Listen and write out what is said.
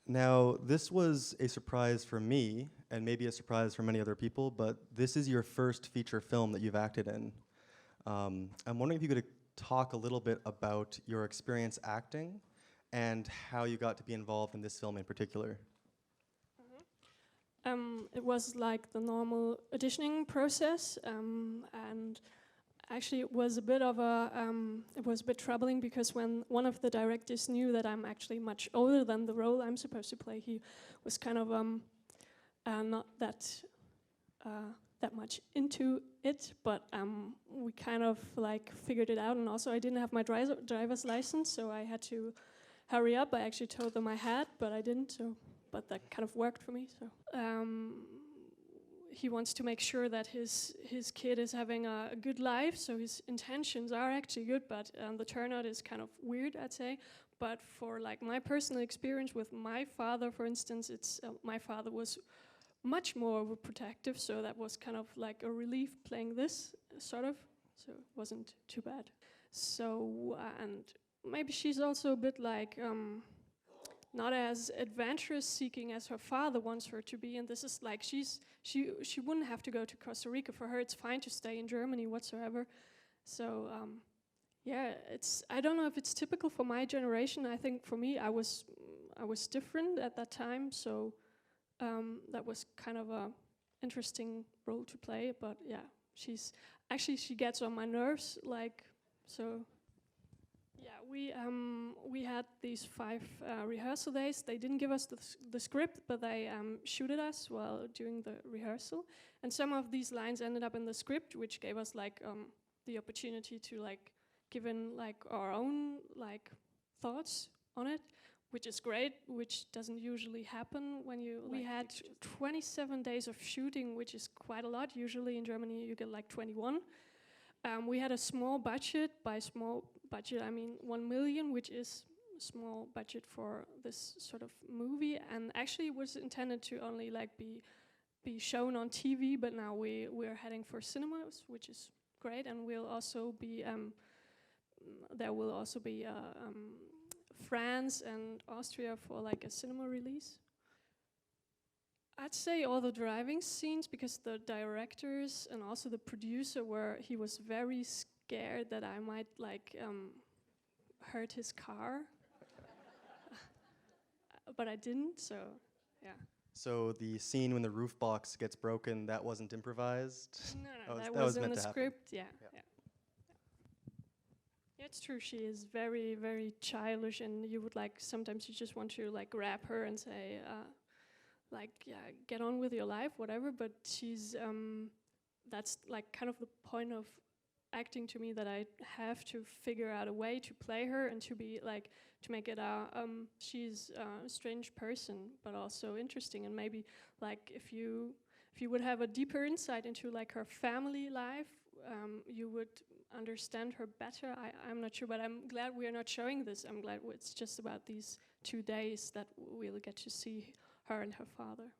Now, this was a surprise for me, and maybe a surprise for many other people, but this is your first feature film that you've acted in. I'm wondering if you could talk a little bit about your experience acting and how you got to be involved in this film in particular. It was like the normal auditioning process, and actually it was a bit troubling because when one of the directors knew that I'm actually much older than the role I'm supposed to play, he was kind of not that much into it, but we kind of like figured it out. And also I didn't have my driver's license, so I had to hurry up. I actually told them I had, but I didn't. But that kind of worked for me. So he wants to make sure that his kid is having a good life. So his intentions are actually good, but the turnout is kind of weird, I'd say. But for like my personal experience with my father, for instance, it's my father was much more overprotective, so that was kind of like a relief playing this sort of. So it wasn't too bad. So and maybe she's also a bit like. Not as adventurous seeking as her father wants her to be, and this is like she wouldn't have to go to Costa Rica. For her, it's fine to stay in Germany whatsoever. So yeah, I don't know if it's typical for my generation. I think for me, I was different at that time, so that was kind of a interesting role to play. But yeah, she gets on my nerves, like so. Yeah, we had these 5 rehearsal days. They didn't give us the script, but they shooted us while doing the rehearsal. And some of these lines ended up in the script, which gave us like the opportunity to like give in like our own like thoughts on it, which is great, which doesn't usually happen when you. We had 27 days of shooting, which is quite a lot. Usually in Germany you get like 21. We had a small budget. By small budget, I mean 1 million, which is a small budget for this sort of movie. And actually, it was intended to only like be shown on TV. But now we're heading for cinemas, which is great. And we'll also be there will also be France and Austria for like a cinema release. I'd say all the driving scenes, because the directors and also the producer he was very scared that I might like hurt his car. But I didn't, so yeah. So the scene when the roof box gets broken, that wasn't improvised? No, that was in the script, yeah. Yeah, it's true, she is very, very childish, and you would like, sometimes you just want to like grab her and say, like, yeah, get on with your life, whatever. But she's, that's like kind of the point of acting to me, that I have to figure out a way to play her and to be like, to make it she's a strange person, but also interesting. And maybe like if you would have a deeper insight into like her family life, you would understand her better. I'm not sure, but I'm glad we are not showing this. I'm glad it's just about these 2 days that we'll get to see her and her father.